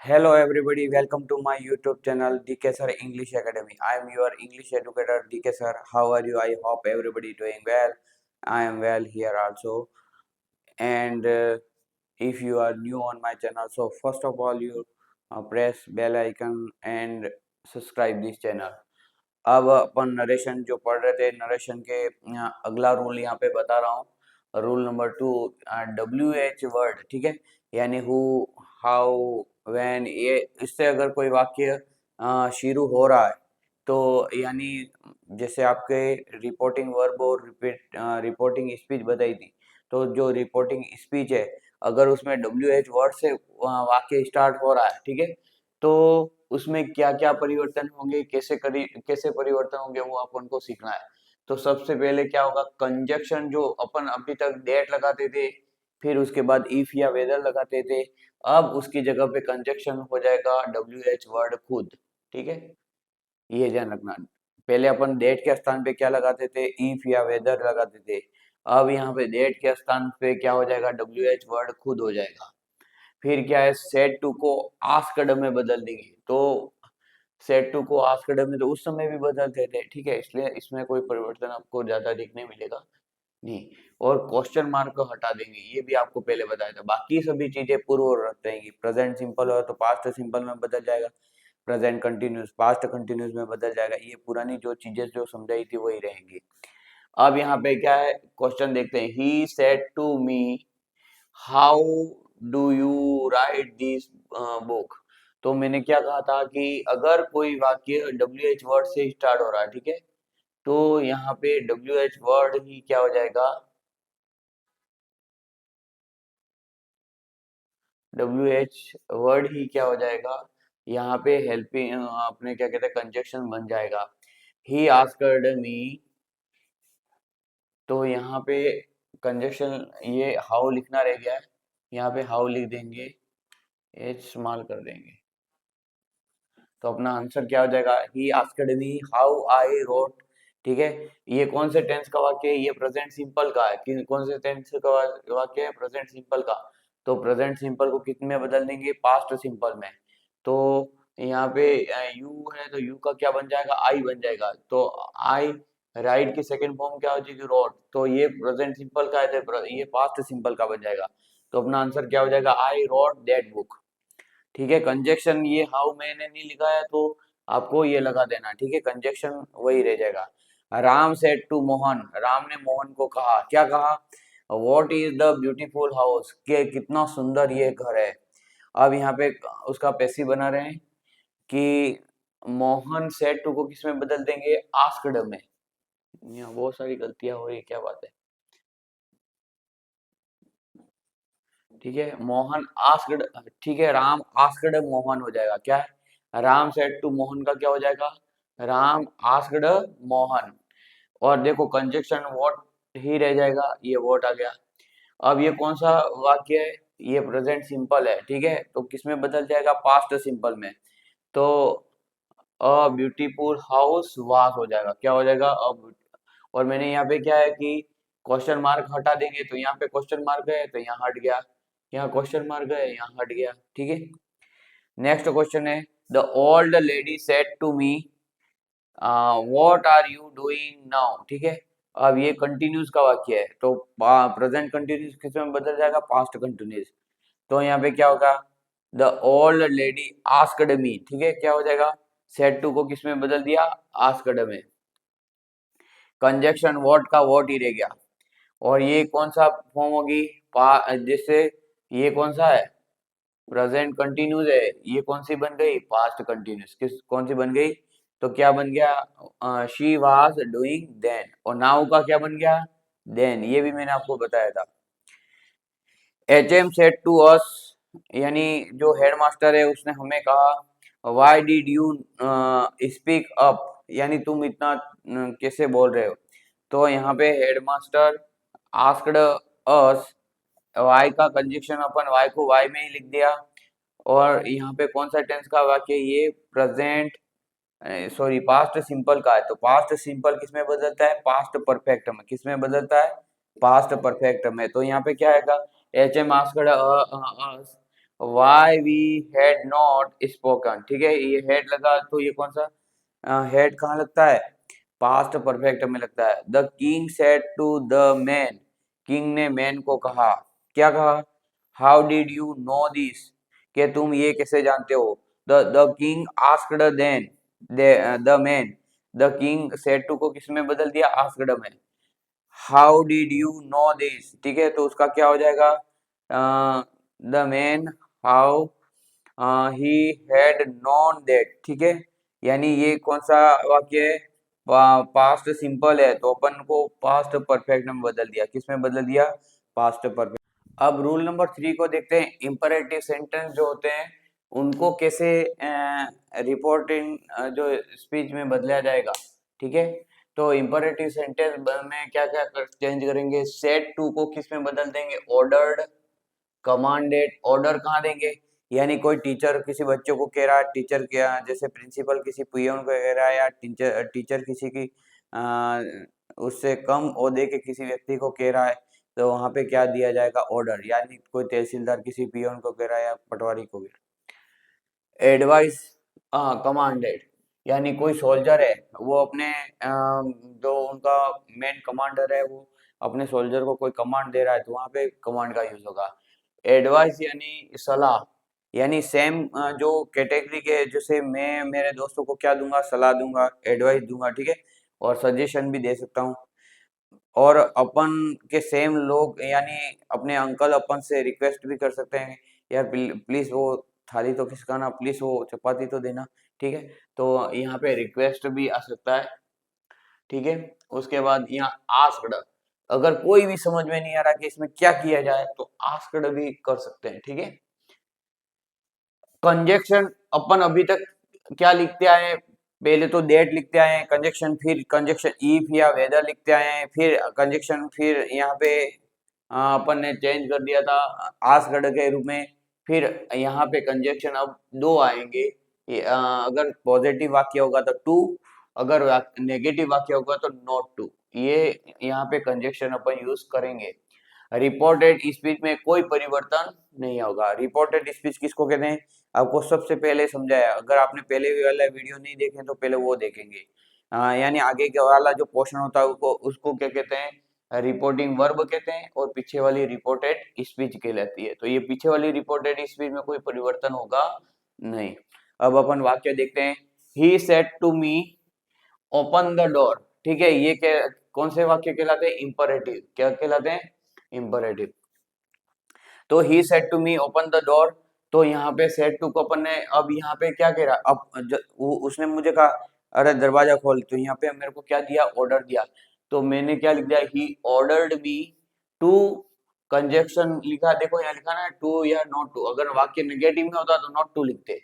Hello everybody, welcome to my YouTube channel DK Sir English Academy. I am your English educator DK Sir. How are you? I hope everybody doing well. I am well here also. And if you are new on my channel, so first of all you press bell icon and subscribe this channel. अब अपन narration जो पढ़ रहे थे, narration के अगला rule यहाँ पे बता रहा हूँ। रूल नंबर 2, WH वर्ड, ठीक है, यानी हु, हाउ, व्हेन, ये इससे अगर कोई वाक्य शुरू हो रहा है तो यानी जैसे आपके रिपोर्टिंग वर्ब और रिपोर्टिंग स्पीच बताई थी, तो जो रिपोर्टिंग स्पीच है अगर उसमें WH वर्ड से वाक्य स्टार्ट हो रहा है, ठीक है, तो उसमें क्या-क्या परिवर्तन होंगे, कैसे परिवर्तन होंगे वो अपन को सीखना है। तो सबसे पहले क्या होगा, कंजक्शन जो अपन अभी तक दैट लगाते थे, फिर उसके बाद इफ या वेदर लगाते थे, अब उसकी जगह पे कंजक्शन हो जाएगा WH वर्ड खुद, ठीक है? ये ध्यान रखना। पहले अपन दैट के स्थान पे क्या लगाते थे, इफ या वेदर लगाते थे। अब यहाँ पे दैट के स्थान पे क्या हो जाएगा, WH वर्ड खुद हो जाएगा। फिर क्या है, सेट टू को आस्क्ड में बदल देंगे, तो सेट टू को आस्क्ड में तो उस समय भी बदलते थे, ठीक है, इसलिए इसमें कोई परिवर्तन आपको ज्यादा देखने मिलेगा नहीं। और क्वेश्चन मार्क को हटा देंगे, ये भी आपको पहले बताया था। बाकी सभी चीजें पूर्व रख रहेंगी। प्रेजेंट सिंपल हो तो पास्ट सिंपल में बदल जाएगा, प्रेजेंट कंटिन्यूस पास्ट कंटिन्यूस में बदल जाएगा। ये पुरानी जो चीजें जो समझाई थी वही रहेंगी। अब यहाँ पे क्या है, क्वेश्चन देखते हैं। He said to me, how do you write this book. तो मैंने क्या कहा था कि अगर कोई वाक्य WH वर्ड से स्टार्ट हो रहा है, ठीक है, तो यहाँ पे WH वर्ड ही क्या हो जाएगा, WH वर्ड ही क्या हो जाएगा, यहाँ पे हेल्पिंग अपने क्या कहते हैं कंजक्शन बन जाएगा। ही आस्क्ड मी, तो यहाँ पे कंजक्शन ये हाउ लिखना रह गया है, यहाँ पे हाउ लिख देंगे, एच स्मॉल कर देंगे, तो अपना आंसर क्या हो जाएगा, he asked me how I wrote, ठीक है। ये कौन से टेंस का वाक्य है, ये प्रेजेंट सिंपल का है। कौन से टेंस का वाक्य है, प्रेजेंट सिंपल का। तो प्रेजेंट सिंपल को कितने में बदल देंगे, पास्ट सिंपल में। तो यहाँ पे यू है तो यू का क्या बन जाएगा, आई बन जाएगा। तो आई राइट की सेकंड फॉर्म क्या हो जाएगी, रोट। तो ये प्रेजेंट सिंपल का है तो ये पास्ट सिंपल का बन जाएगा। तो अपना आंसर क्या हो जाएगा, आई रोट दैट बुक, ठीक है। कंजक्शन ये हाउ मैंने नहीं लिखा है तो आपको ये लगा देना, ठीक है, कंजक्शन वही रह जाएगा। राम सेड टू मोहन, राम ने मोहन को कहा, क्या कहा, what is the beautiful house, के कितना सुंदर ये घर है। अब यहाँ पे उसका पैसिव बना रहे हैं कि मोहन सेड टू को किस में बदल देंगे, आस्क्ड में। यहाँ बहुत सारी गलतियां हो रही है, क्या बात है, ठीक है। मोहन आस्क्ड, ठीक है, राम आस्क्ड मोहन हो जाएगा, क्या है, राम सेड टू मोहन का क्या हो जाएगा, राम आस्क्ड मोहन। और देखो कंजक्शन व्हाट ही रह जाएगा, ये व्हाट आ गया। अब ये कौन सा वाक्य है, ये प्रेजेंट सिंपल है, ठीक है, तो किसमें बदल जाएगा, पास्ट सिंपल में। तो अ ब्यूटीफुल हाउस वास हो जाएगा, क्या हो जाएगा, अब। और मैंने यहाँ पे क्या है कि क्वेश्चन मार्क हटा देंगे, तो यहाँ पे क्वेश्चन मार्क है तो यहाँ हट गया, यहाँ क्वेश्चन मार्क है यहाँ हट गया, ठीक है। नेक्स्ट क्वेश्चन है, the old lady said to me, what are you doing now, ठीक है। अब ये कंटिन्यूस का वाक्य है, तो प्रेजेंट कंटिन्यूस किस में बदल जाएगा, पास्ट कंटिन्यूस। तो यहाँ पे क्या होगा, the old lady asked me, ठीक है, क्या हो जाएगा, सेड टू को किस में बदल दिया, आस्क्ड में। कंजक्शन व्हाट का व्हाट ही रह गया। और ये कौन सा फॉर्म होगी, जिससे ये कौन सा है, प्रेजेंट कंटिन्यूस है, ये कौन सी बन गई, पास्ट कंटिन्यूस। किस कौन सी बन गई, तो क्या बन गया, शी वाज डूइंग देन। और नाउ का क्या बन गया, देन, ये भी मैंने आपको बताया था। HM सेड टू अस, यानी जो हेडमास्टर है उसने हमें कहा, why did you speak up, यानी तुम इतना कैसे बोल रहे हो। तो यहाँ पे हेडमास्टर आस्क्ड अस, वाई का कंजक्शन अपन वाई को वाई में ही लिख दिया। और यहाँ पे कौन सा टेंस का वाक्य, ये प्रेजेंट सॉरी पास्ट सिंपल का है। तो पास्ट सिंपल किस में बदलता है, पास्ट परफेक्ट में। किस में बदलता है, पास्ट परफेक्ट में। तो यहाँ पे क्या आएगा, H M asked us, why we had not spoken, ठीक है, ये हेड लगा तो ये कौन सा हेड कहाँ लगता है, पास्ट परफेक्ट में लगता है। The king said to the man, king ने मैन को कहा, क्या कहा, how did you know this, कि तुम ये कैसे जानते हो। The king asked then the man, the king said to को किस में बदल दिया, आस्क्ड में। How did you know this, ठीक है, तो उसका क्या हो जाएगा, the man how he had known that, ठीक है, यानी ये कौन सा वाक्य है, पास्ट सिंपल है, तो अपन को पास्ट परफेक्ट में बदल दिया, किस में बदल दिया, पास्ट परफेक्ट। अब रूल नंबर 3 को देखते हैं, इंपरेटिव सेंटेंस जो होते हैं उनको कैसे रिपोर्टिंग जो स्पीच में बदला जाएगा, ठीक है। तो इंपरेटिव सेंटेंस में क्या क्या चेंज करेंगे, सेड टू को किस में बदल देंगे, ऑर्डर्ड, कमांडेड। ऑर्डर कहाँ देंगे, यानी कोई टीचर किसी बच्चे को कह रहा है, टीचर क्या जैसे प्रिंसिपल किसी पियोन को कह रहा है, या टीचर टीचर किसी की आ, उससे कम ओहदे के किसी व्यक्ति को कह रहा है, तो वहां पे क्या दिया जाएगा, ऑर्डर, यानी कोई तहसीलदार किसी पियोन को कह रहा है या पटवारी को कह रहा है। एडवाइस, कमांडेड, यानी कोई सोल्जर है, वो अपने जो उनका मेन कमांडर है वो अपने सोल्जर को कोई कमांड दे रहा है, तो वहां पे कमांड का यूज होगा। एडवाइस यानी सलाह, यानी सेम जो कैटेगरी के, जैसे मैं मेरे दोस्तों को क्या दूंगा, सलाह दूंगा, एडवाइस दूंगा, ठीक है, और सजेशन भी दे सकता हूँ। और अपन के सेम लोग, यानी अपने अंकल अपन से रिक्वेस्ट भी कर सकते हैं, यार प्लीज वो थाली तो खिसकाना, प्लीज वो चपाती तो देना, ठीक है, तो यहाँ पे रिक्वेस्ट भी आ सकता है, ठीक है। उसके बाद यहाँ आस्क्ड, अगर कोई भी समझ में नहीं आ रहा कि इसमें क्या किया जाए तो आस्क्ड भी कर सकते हैं, ठीक है। कंजक्शन अपन अभी तक क्या लिखते आए हैं, पहले तो डेट लिखते आए हैं कंजक्शन, फिर कंजक्शन इफ या वेदर लिखते आए हैं, फिर कंजक्शन, फिर यहाँ पे अपन ने चेंज कर दिया था आस्क्ड के रूप में, फिर यहाँ पे कंजक्शन अब दो आएंगे, अगर पॉजिटिव वाक्य होगा तो टू, अगर नेगेटिव वाक्य होगा तो नॉट टू, ये यहाँ पे कंजक्शन अपन यूज करेंगे। रिपोर्टेड स्पीच में कोई परिवर्तन नहीं होगा। रिपोर्टेड स्पीच किसको कहते हैं, आपको सबसे पहले समझाया, अगर आपने पहले वाला वीडियो नहीं देखे तो पहले वो देखेंगे। यानी आगे के वाला जो पोर्शन होता है उसको उसको क्या कहते हैं, रिपोर्टिंग वर्ब कहते हैं, और पीछे वाली रिपोर्टेड स्पीच कहलाती है। तो ये पीछे वाली रिपोर्टेड स्पीच में कोई परिवर्तन होगा नहीं। अब अपन वाक्य देखते हैं, he said to me open the door, ठीक है, ये क्या, कौन से वाक्य कहलाते हैं, इंपरेटिव, क्या कहलाते हैं, इंपरेटिव। तो he said to me open the door, तो यहाँ पे सेड टू को अपन ने, अब यहाँ पे क्या कह रहा, अब उसने मुझे कहा अरे दरवाजा खोल, तो यहाँ पे मेरे को क्या दिया, ऑर्डर दिया, तो मैंने क्या लिख दिया, he ordered me to, conjunction लिखा, देखो यहाँ लिखा ना टू या नॉट टू, अगर वाक्य नेगेटिव में होता तो नॉट टू लिखते,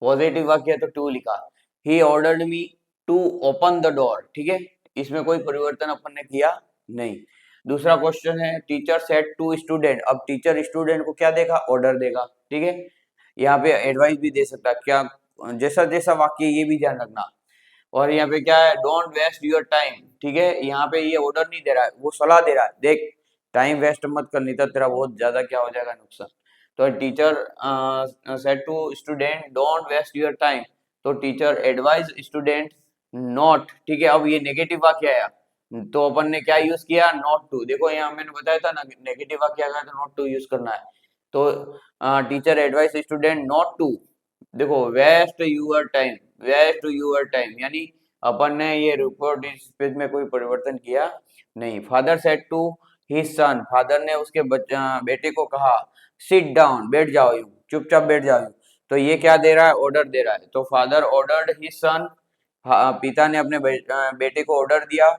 पॉजिटिव वाक्य है तो टू लिखा। He ordered me to open the door, ठीक है, इसमें कोई परिवर्तन अपन ने किया नहीं। दूसरा क्वेश्चन है, टीचर सेड टू स्टूडेंट, अब टीचर स्टूडेंट को क्या देगा, ऑर्डर देगा, ठीक है, यहाँ पे एडवाइस भी दे सकता है, क्या जैसा जैसा वाक्य ये भी ध्यान रखना। और यहाँ पे क्या है, डोंट वेस्ट योर टाइम, ठीक है, यहाँ पे ये ऑर्डर नहीं दे रहा है, वो सलाह दे रहा है, देख टाइम वेस्ट मत कर, नहीं तो तेरा बहुत ज्यादा क्या हो जाएगा, नुकसान। तो teacher said to student don't waste your time, तो टीचर एडवाइज स्टूडेंट नॉट, ठीक है, अब ये नेगेटिव वाक्य आया, तो अपन ने क्या यूज किया, नॉट टू, देखो यहाँ मैंने बताया था ना, नेगेटिव वाक्य आया तो नॉट टू यूज करना है। तो teacher advise student not to, देखो waste your time, waste your time, यानी अपन ने ये रिपोर्ट इस पेज में कोई परिवर्तन किया नहीं। Father said to his son, father ने उसके बेटे को कहा सिट डाउन, बैठ जाओ यूं, चुपचाप बैठ जाओ यूं, तो ये क्या दे रहा है, ऑर्डर दे रहा है, तो फादर ऑर्डर्ड हिज सन, पिता ने अपने बेटे को ऑर्डर दिया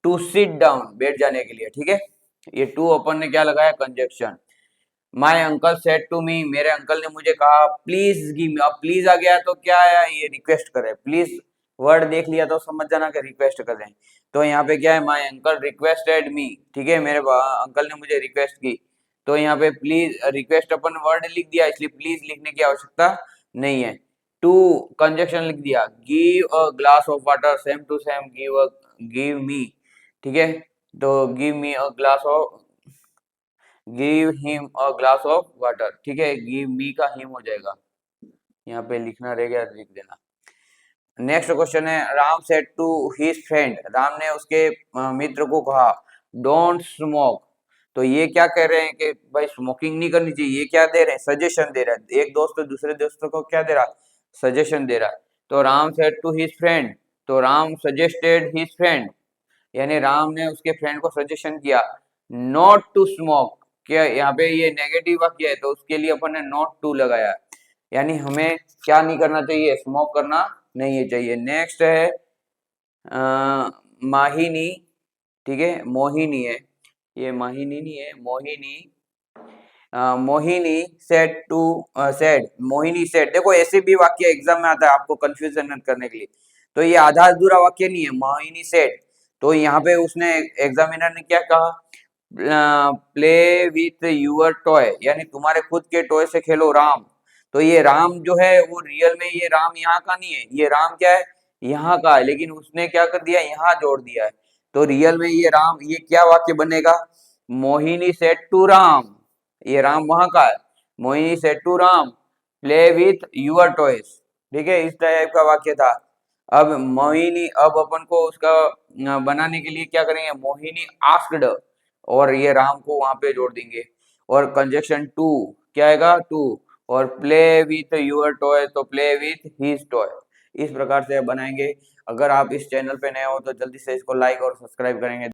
टू सिट डाउन, बैठ जाने के लिए, ठीक है। ये टू अपन ने क्या लगाया, conjunction. My uncle said to me, मेरे अंकल ने मुझे कहा प्लीज गिव मी, अब प्लीज आ गया तो क्या है, ये रिक्वेस्ट करे, प्लीज वर्ड देख लिया तो समझ जाना कि रिक्वेस्ट कर रहे हैं। तो यहाँ पे क्या है, माय अंकल रिक्वेस्टेड मी, ठीक है, मेरे अंकल ने मुझे रिक्वेस्ट की, तो यहाँ पे प्लीज रिक्वेस्ट अपन वर्ड लिख दिया, इसलिए प्लीज लिखने की आवश्यकता नहीं है। टू कंजक्शन लिख दिया, give a glass of water, same to same, give me, ठीक है, तो give me a glass of, give him a glass of water, ठीक है, गिव मी का हिम हो जाएगा, यहाँ पे लिखना रह गया, लिख देना। नेक्स्ट क्वेश्चन है, Ram said to his friend, Ram ने उसके मित्र को कहा, डोंट स्मोक। तो ये क्या कह रहे हैं कि भाई स्मोकिंग नहीं करनी चाहिए, ये क्या दे रहे हैं, सजेशन दे रहा है, एक दोस्त तो दूसरे दोस्तों को क्या दे रहा, सजेशन दे रहा है। तो Ram said to his friend, तो राम सजेस्टेड हिज फ्रेंड, यानी राम ने उसके फ्रेंड को सजेशन किया, नॉट टू स्मोक। क्या यहाँ पे ये नेगेटिव वाक्य है, तो उसके लिए अपन ने नॉट टू लगाया, यानी हमें क्या नहीं करना चाहिए, स्मोक करना नहीं चाहिए। नेक्स्ट है माहिनी, ठीक है, मोहिनी है, ये माहिनी नहीं है, Mohini. Mohini said to said, Mohini said, देखो ऐसे भी वाक्य एग्जाम में आता है आपको कंफ्यूजन करने के लिए, तो ये आधा अधूरा वाक्य नहीं है, मोहिनी सेड। तो यहाँ पे उसने एग्जामिनर ने क्या कहा, प्ले विथ यूर टॉय, यानी तुम्हारे खुद के टॉय से खेलो राम। तो ये राम जो है वो रियल में ये राम यहाँ का नहीं है, ये राम क्या है, यहाँ का है, लेकिन उसने क्या कर दिया, यहाँ जोड़ दिया है। तो रियल में ये राम, ये क्या वाक्य बनेगा, मोहिनी सेड टू राम, ये राम वहां का है, Mohini said to Ram play with your toys, ठीक है, इस टाइप का वाक्य था। अब मोहिनी, अब अपन को उसका बनाने के लिए क्या करेंगे, मोहिनी आस्क्ड, और ये राम को वहां पे जोड़ देंगे, और कंजक्शन टू क्या आएगा, टू, और प्ले विथ यूर टॉय, तो प्ले विथ हिज टॉय। इस प्रकार से बनाएंगे। अगर आप इस चैनल पे नए हो तो जल्दी से इसको लाइक और सब्सक्राइब करेंगे।